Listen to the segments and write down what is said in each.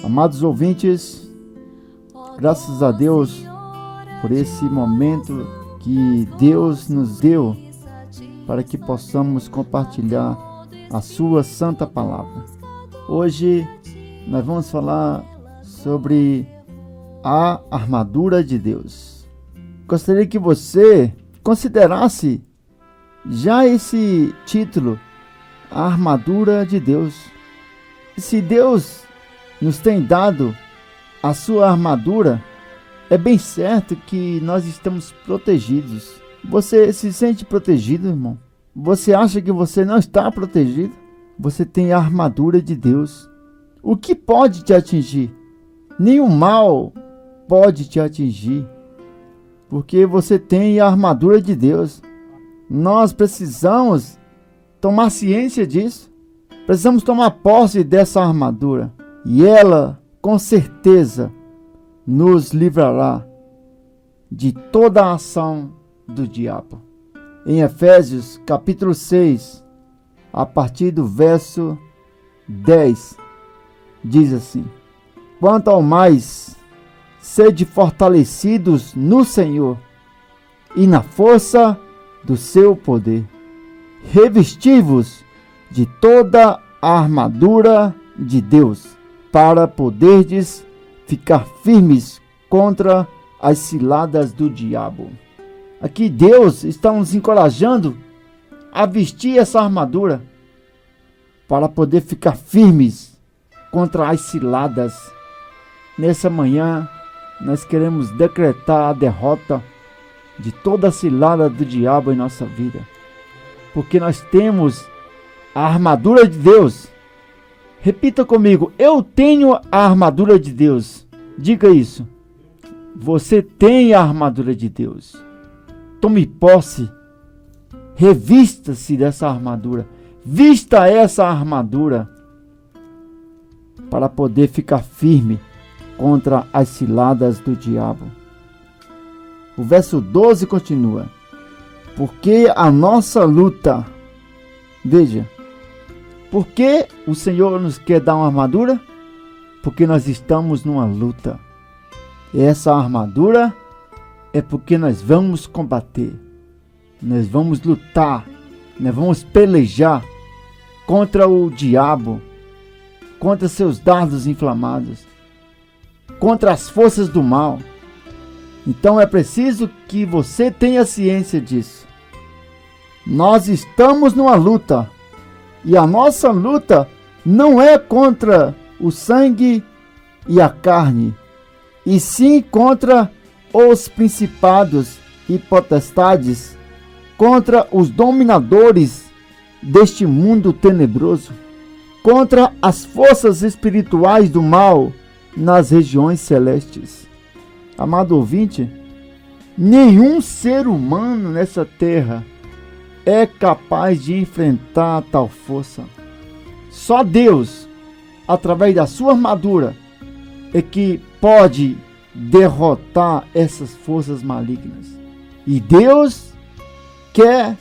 Amados ouvintes, graças a Deus por esse momento que Deus nos deu para que possamos compartilhar a sua santa palavra. Hoje nós vamos falar sobre a armadura de Deus. Gostaria que você considerasse já esse título, a armadura de Deus. Se Deus nos tem dado a sua armadura, é bem certo que nós estamos protegidos. Você se sente protegido, irmão? Você acha que você não está protegido? Você tem a armadura de Deus. O que pode te atingir? Nenhum mal pode te atingir, porque você tem a armadura de Deus. Nós precisamos tomar ciência disso. Precisamos tomar posse dessa armadura. E ela, com certeza, nos livrará de toda a ação do diabo. Em Efésios, capítulo 6, a partir do verso 10, diz assim: Quanto ao mais, sede fortalecidos no Senhor e na força do seu poder. Revesti-vos de toda a armadura de Deus, para poderdes ficar firmes contra as ciladas do diabo. Aqui Deus está nos encorajando a vestir essa armadura para poder ficar firmes contra as ciladas. Nessa manhã nós queremos decretar a derrota de toda a cilada do diabo em nossa vida, porque nós temos a armadura de Deus. Repita comigo: eu tenho a armadura de Deus. Diga isso. Você tem a armadura de Deus. Tome posse. Revista-se dessa armadura. Vista essa armadura para poder ficar firme contra as ciladas do diabo. O verso 12 continua: porque a nossa luta, veja, por que o Senhor nos quer dar uma armadura? Porque nós estamos numa luta. E essa armadura é porque nós vamos combater, nós vamos lutar, nós vamos pelejar contra o diabo, contra seus dardos inflamados, contra as forças do mal. Então é preciso que você tenha ciência disso. Nós estamos numa luta. E a nossa luta não é contra o sangue e a carne, e sim contra os principados e potestades, contra os dominadores deste mundo tenebroso, contra as forças espirituais do mal nas regiões celestes. Amado ouvinte, nenhum ser humano nessa terra é capaz de enfrentar tal força. Só Deus, através da sua armadura, é que pode derrotar essas forças malignas. E Deus quer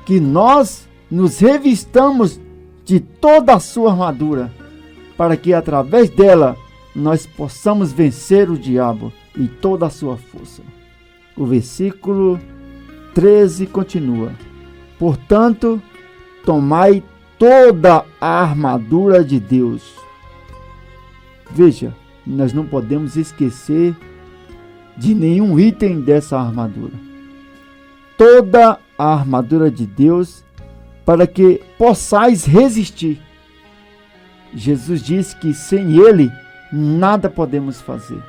que nós nos revistamos de toda a sua armadura, para que através dela nós possamos vencer o diabo e toda a sua força. O versículo 13 continua: portanto, tomai toda a armadura de Deus. Veja, nós não podemos esquecer de nenhum item dessa armadura. Toda a armadura de Deus, para que possais resistir. Jesus disse que sem Ele nada podemos fazer.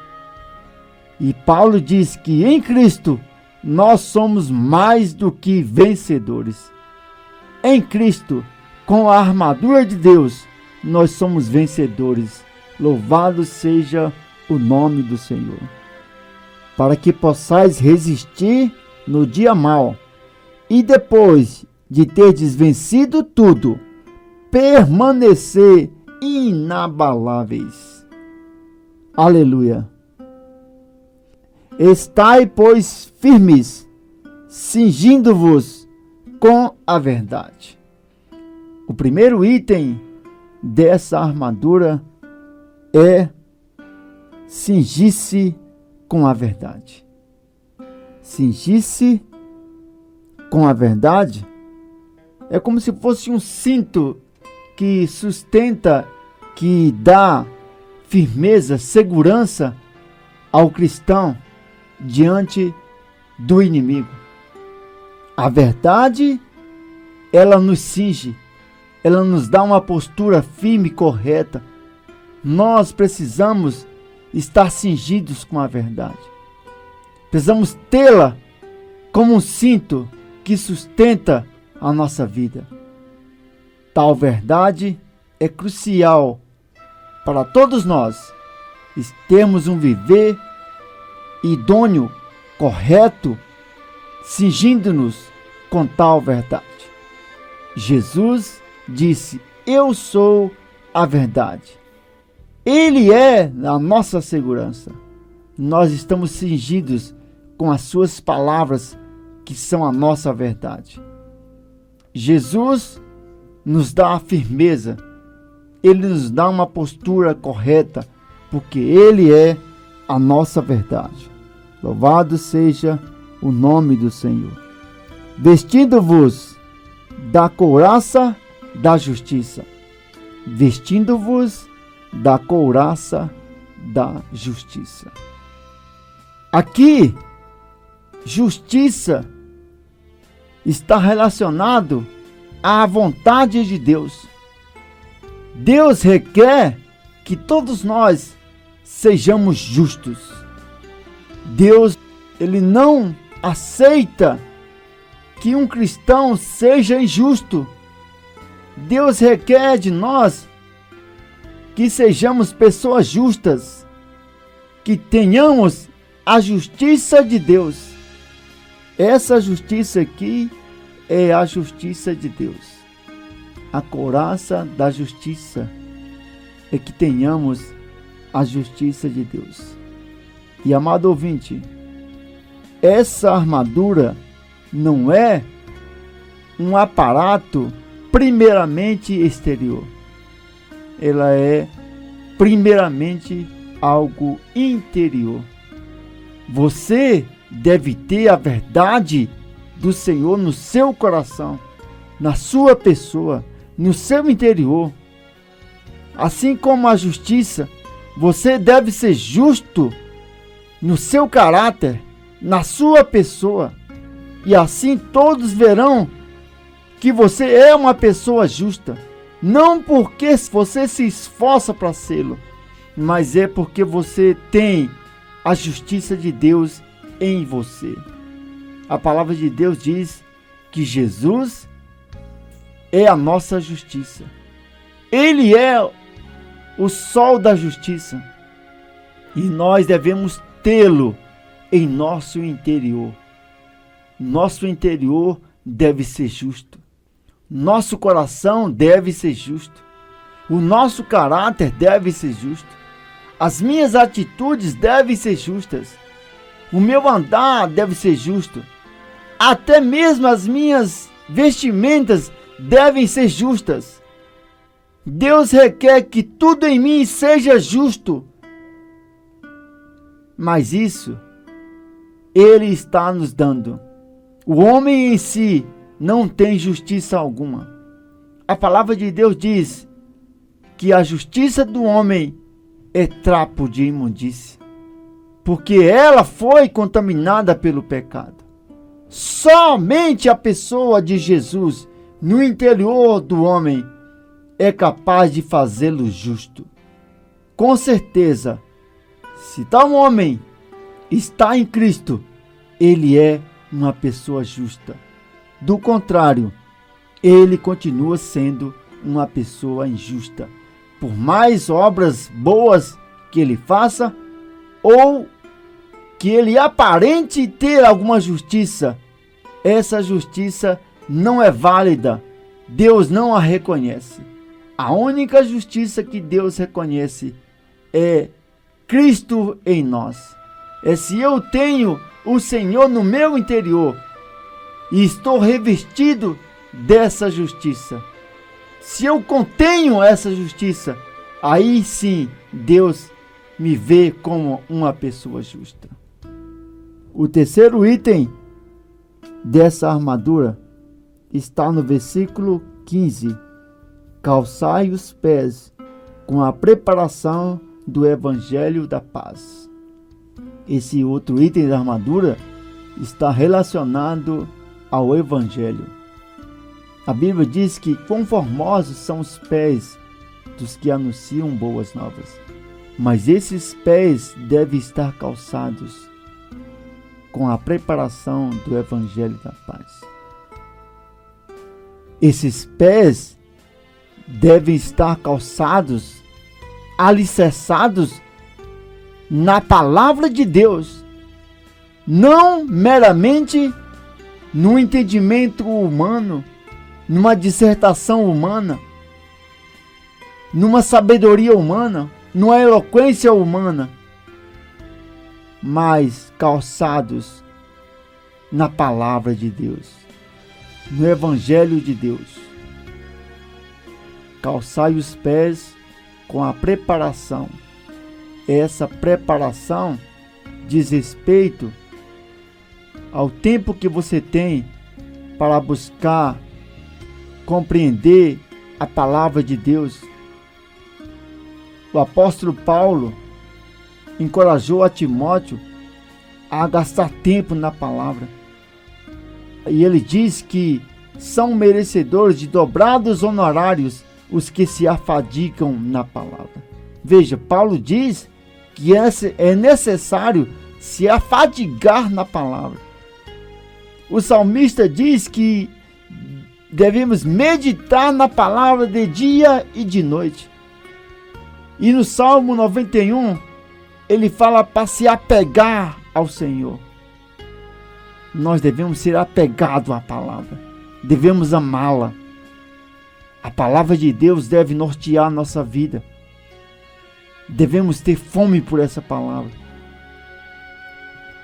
E Paulo diz que em Cristo nós somos mais do que vencedores. Em Cristo, com a armadura de Deus, nós somos vencedores. Louvado seja o nome do Senhor. Para que possais resistir no dia mau, e depois de terdes vencido tudo, permanecer inabaláveis. Aleluia. Estai, pois, firmes, cingindo-vos com a verdade. O primeiro item dessa armadura é cingir-se com a verdade. Cingir-se com a verdade é como se fosse um cinto que sustenta, que dá firmeza, segurança ao cristão diante do inimigo. A verdade, ela nos cinge, ela nos dá uma postura firme e correta. Nós precisamos estar cingidos com a verdade. Precisamos tê-la como um cinto que sustenta a nossa vida. Tal verdade é crucial para todos nós termos um viver idôneo, correto, cingindo-nos com tal verdade. Jesus disse: eu sou a verdade. Ele é a nossa segurança. Nós estamos cingidos com as suas palavras, que são a nossa verdade. Jesus nos dá a firmeza, ele nos dá uma postura correta, porque ele é a nossa verdade. Louvado seja o nome do Senhor. Vestindo-vos da couraça da justiça. Vestindo-vos da couraça da justiça. Aqui, justiça está relacionado à vontade de Deus. Deus requer que todos nós sejamos justos. Deus, ele não aceita que um cristão seja injusto. Deus requer de nós que sejamos pessoas justas, que tenhamos a justiça de Deus. Essa justiça aqui é a justiça de Deus. A couraça da justiça é que tenhamos a justiça de Deus. E, amado ouvinte, essa armadura não é um aparato primeiramente exterior. Ela é primeiramente algo interior. Você deve ter a verdade do Senhor no seu coração, na sua pessoa, no seu interior. Assim como a justiça, você deve ser justo no seu caráter, na sua pessoa. E assim todos verão que você é uma pessoa justa. Não porque você se esforça para sê-lo, mas é porque você tem a justiça de Deus em você. A palavra de Deus diz que Jesus é a nossa justiça. Ele é o sol da justiça. E nós devemos tê-lo em nosso interior. Nosso interior deve ser justo. Nosso coração deve ser justo. O nosso caráter deve ser justo. As minhas atitudes devem ser justas. O meu andar deve ser justo. Até mesmo as minhas vestimentas devem ser justas. Deus requer que tudo em mim seja justo. Mas isso Ele está nos dando. O homem em si não tem justiça alguma. A palavra de Deus diz que a justiça do homem é trapo de imundície, porque ela foi contaminada pelo pecado. Somente a pessoa de Jesus no interior do homem é capaz de fazê-lo justo. Com certeza, se tal homem está em Cristo, ele é uma pessoa justa. Do contrário, ele continua sendo uma pessoa injusta. Por mais obras boas que ele faça, ou que ele aparente ter alguma justiça, essa justiça não é válida. Deus não a reconhece. A única justiça que Deus reconhece é Cristo em nós. É se eu tenho o Senhor no meu interior e estou revestido dessa justiça. Se eu contenho essa justiça, aí sim Deus me vê como uma pessoa justa. O terceiro item dessa armadura está no versículo 15. Calçai os pés com a preparação do Evangelho da paz. Esse outro item da armadura está relacionado ao Evangelho. A Bíblia diz que quão formosos são os pés dos que anunciam boas novas. Mas esses pés devem estar calçados com a preparação do Evangelho da paz. Esses pés devem estar calçados, alicerçados na palavra de Deus, não meramente no entendimento humano, numa dissertação humana, numa sabedoria humana, numa eloquência humana, mas calçados na palavra de Deus, no Evangelho de Deus. Calçai os pés com a preparação. Essa preparação diz respeito ao tempo que você tem para buscar compreender a palavra de Deus. O apóstolo Paulo encorajou a Timóteo a gastar tempo na palavra. E ele diz que são merecedores de dobrados honorários os que se afadigam na palavra. Veja, Paulo diz que é necessário se afadigar na palavra. O salmista diz que devemos meditar na palavra de dia e de noite. E no Salmo 91, ele fala para se apegar ao Senhor. Nós devemos ser apegados à palavra. Devemos amá-la. A palavra de Deus deve nortear a nossa vida. Devemos ter fome por essa palavra.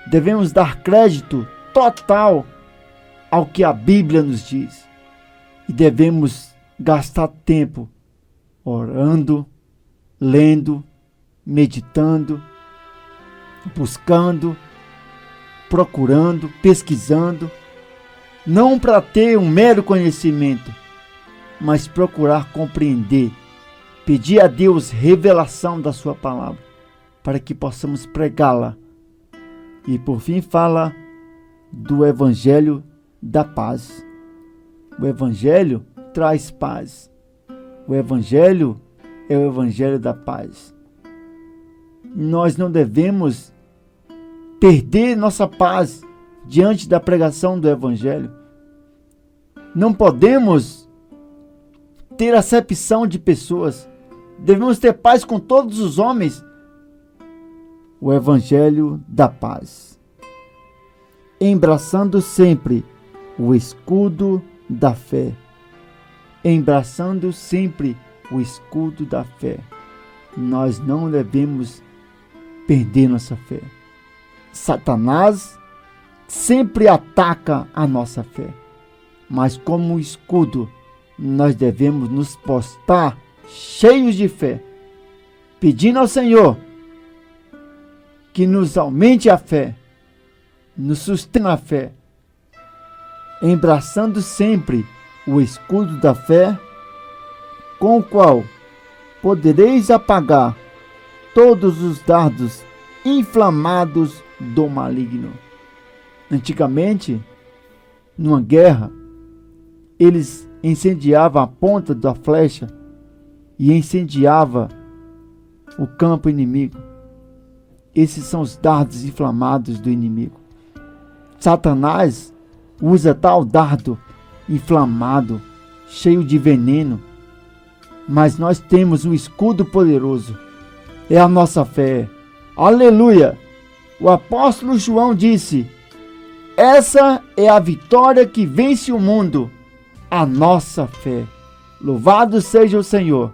Devemos dar crédito total ao que a Bíblia nos diz. E devemos gastar tempo orando, lendo, meditando, buscando, procurando, pesquisando, não para ter um mero conhecimento, mas procurar compreender, pedir a Deus revelação da sua palavra, para que possamos pregá-la. E por fim fala do Evangelho da paz. O Evangelho traz paz. O Evangelho é o Evangelho da paz. Nós não devemos perder nossa paz diante da pregação do Evangelho. Não podemos ter acepção de pessoas. Devemos ter paz com todos os homens. O Evangelho da paz. Embraçando sempre o escudo da fé. Embraçando sempre o escudo da fé. Nós não devemos perder nossa fé. Satanás sempre ataca a nossa fé. Mas como escudo, nós devemos nos postar cheios de fé, pedindo ao Senhor que nos aumente a fé, nos sustente a fé, embraçando sempre o escudo da fé, com o qual podereis apagar todos os dardos inflamados do maligno. Antigamente, numa guerra, eles incendiavam a ponta da flecha e incendiava o campo inimigo. Esses são os dardos inflamados do inimigo. Satanás usa tal dardo inflamado, cheio de veneno, mas nós temos um escudo poderoso. É a nossa fé. Aleluia! O apóstolo João disse: essa é a vitória que vence o mundo, a nossa fé. Louvado seja o Senhor.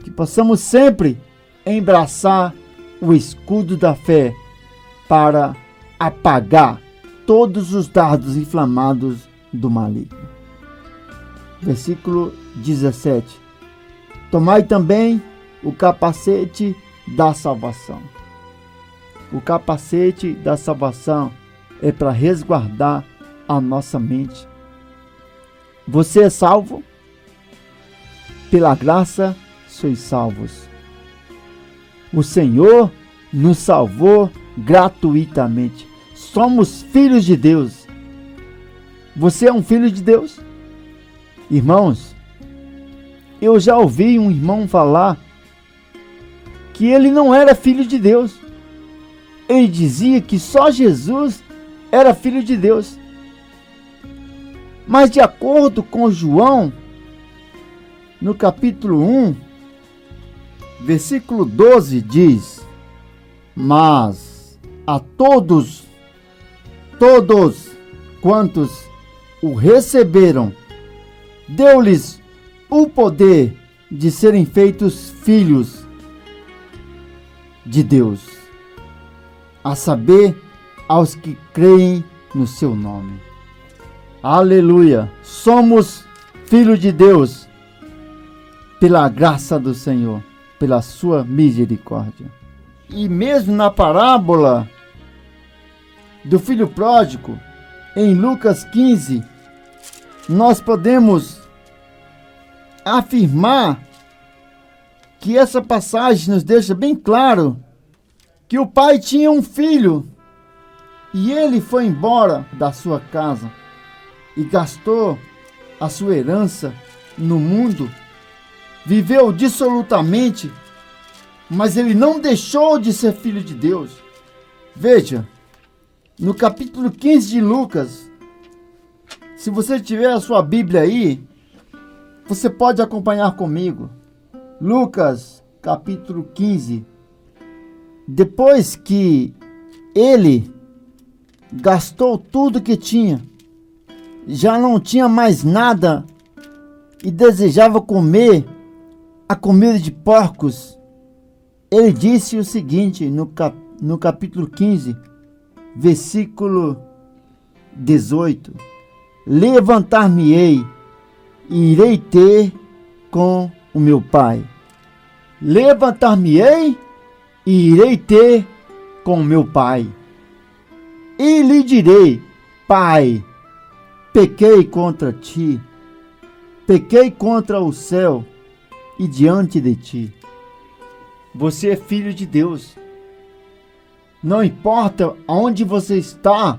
Que possamos sempre embraçar o escudo da fé para apagar todos os dardos inflamados do maligno. Versículo 17. Tomai também o capacete da salvação. O capacete da salvação é para resguardar a nossa mente. Você é salvo? Pela graça sois salvos. O Senhor nos salvou gratuitamente. Somos filhos de Deus. Você é um filho de Deus? Irmãos, eu já ouvi um irmão falar que ele não era filho de Deus. Ele dizia que só Jesus era filho de Deus. Mas de acordo com João, no capítulo 1, versículo 12 diz: mas a todos quantos o receberam, deu-lhes o poder de serem feitos filhos de Deus, a saber, aos que creem no seu nome. Aleluia! Somos filhos de Deus pela graça do Senhor, pela sua misericórdia. E mesmo na parábola do filho pródigo, em Lucas 15, nós podemos afirmar que essa passagem nos deixa bem claro que o pai tinha um filho e ele foi embora da sua casa e gastou a sua herança no mundo, viveu dissolutamente, mas ele não deixou de ser filho de Deus. Veja, no capítulo 15 de Lucas, se você tiver a sua Bíblia aí, você pode acompanhar comigo. Lucas, capítulo 15. Depois que ele gastou tudo que tinha, já não tinha mais nada e desejava comer a comida de porcos, ele disse o seguinte no capítulo 15, versículo 18: levantar-me-ei e irei ter com o meu pai. Levantar-me-ei e irei ter com o meu pai. E lhe direi: Pai, pequei contra ti, pequei contra o céu e diante de ti. Você é filho de Deus. Não importa onde você está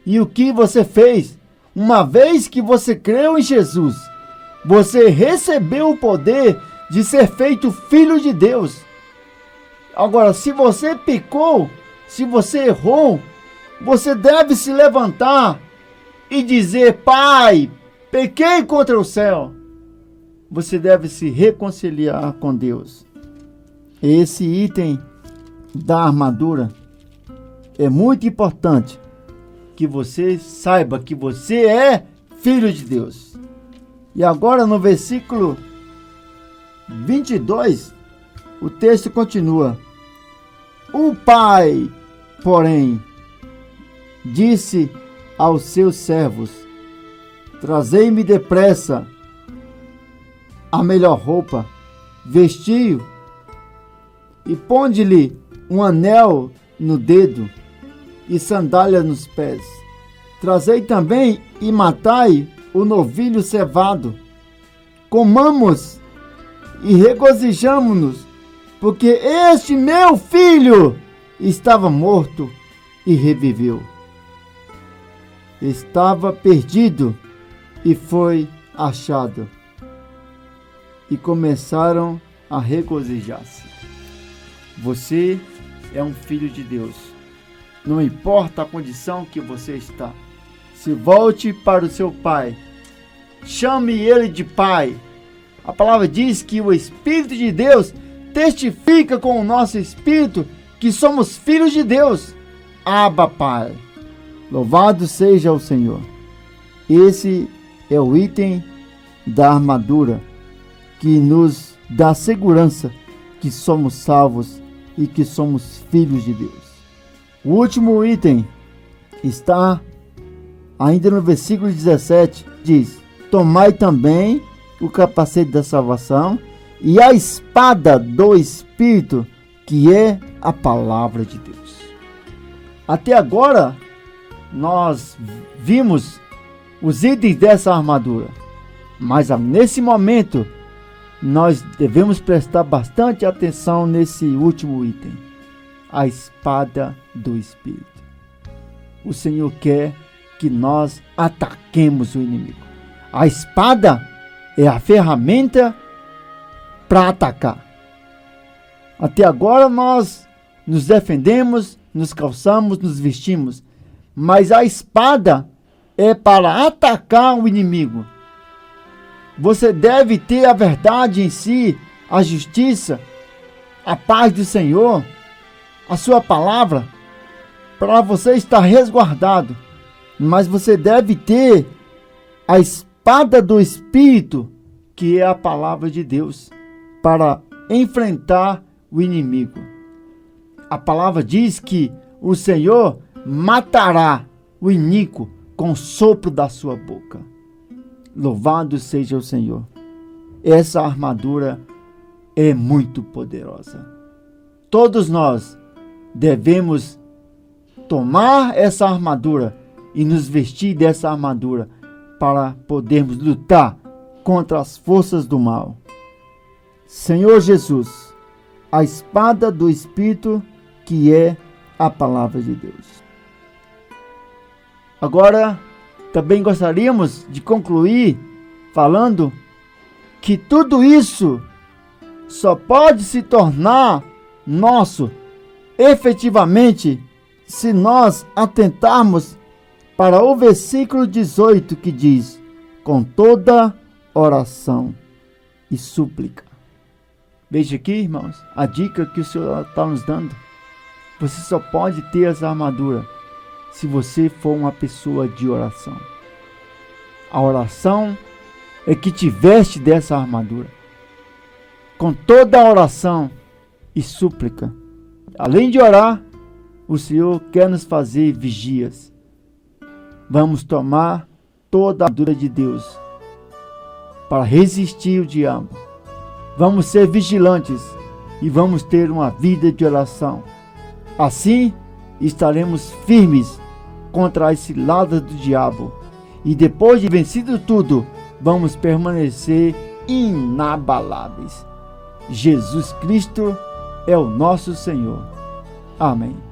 e o que você fez, uma vez que você creu em Jesus, você recebeu o poder de ser feito filho de Deus. Agora, se você pecou, se você errou, você deve se levantar e dizer: Pai, pequei contra o céu. Você deve se reconciliar com Deus. Esse item da armadura é muito importante, que você saiba que você é filho de Deus. E agora no versículo 22, o texto continua: o pai, porém, disse aos seus servos: trazei-me depressa a melhor roupa, vestiu e ponde-lhe um anel no dedo e sandália nos pés. Trazei também e matai o novilho cevado. Comamos e regozijamo-nos, porque este meu filho estava morto e reviveu. Estava perdido e foi achado. E começaram a regozijar-se. Você é um filho de Deus. Não importa a condição que você está. Se volte para o seu pai. Chame ele de pai. A palavra diz que o Espírito de Deus testifica com o nosso espírito que somos filhos de Deus. Abba, Pai. Louvado seja o Senhor. Esse é o item da armadura que nos dá segurança que somos salvos e que somos filhos de Deus. O último item está ainda no versículo 17, diz: tomai também o capacete da salvação e a espada do Espírito, que é a palavra de Deus. Até agora, nós vimos os itens dessa armadura, mas nesse momento, nós devemos prestar bastante atenção nesse último item, a espada do Espírito. O Senhor quer que nós ataquemos o inimigo. A espada é a ferramenta para atacar. Até agora nós nos defendemos, nos calçamos, nos vestimos, mas a espada é para atacar o inimigo. Você deve ter a verdade em si, a justiça, a paz do Senhor, a sua palavra, para você estar resguardado. Mas você deve ter a espada do Espírito, que é a palavra de Deus, para enfrentar o inimigo. A palavra diz que o Senhor matará o iníquo com o sopro da sua boca. Louvado seja o Senhor. Essa armadura é muito poderosa. Todos nós devemos tomar essa armadura e nos vestir dessa armadura para podermos lutar contra as forças do mal. Senhor Jesus, a espada do Espírito, que é a palavra de Deus. Agora, também gostaríamos de concluir falando que tudo isso só pode se tornar nosso efetivamente se nós atentarmos para o versículo 18 que diz: com toda oração e súplica. Veja aqui, irmãos, a dica que o Senhor está nos dando. Você só pode ter essa armadura se você for uma pessoa de oração. A oração é que te veste dessa armadura. Com toda a oração e súplica. Além de orar, o Senhor quer nos fazer vigias. Vamos tomar toda a armadura de Deus para resistir o diabo. Vamos ser vigilantes e vamos ter uma vida de oração. Assim, estaremos firmes contra as ciladas do diabo. E depois de vencido tudo, vamos permanecer inabaláveis. Jesus Cristo é o nosso Senhor. Amém.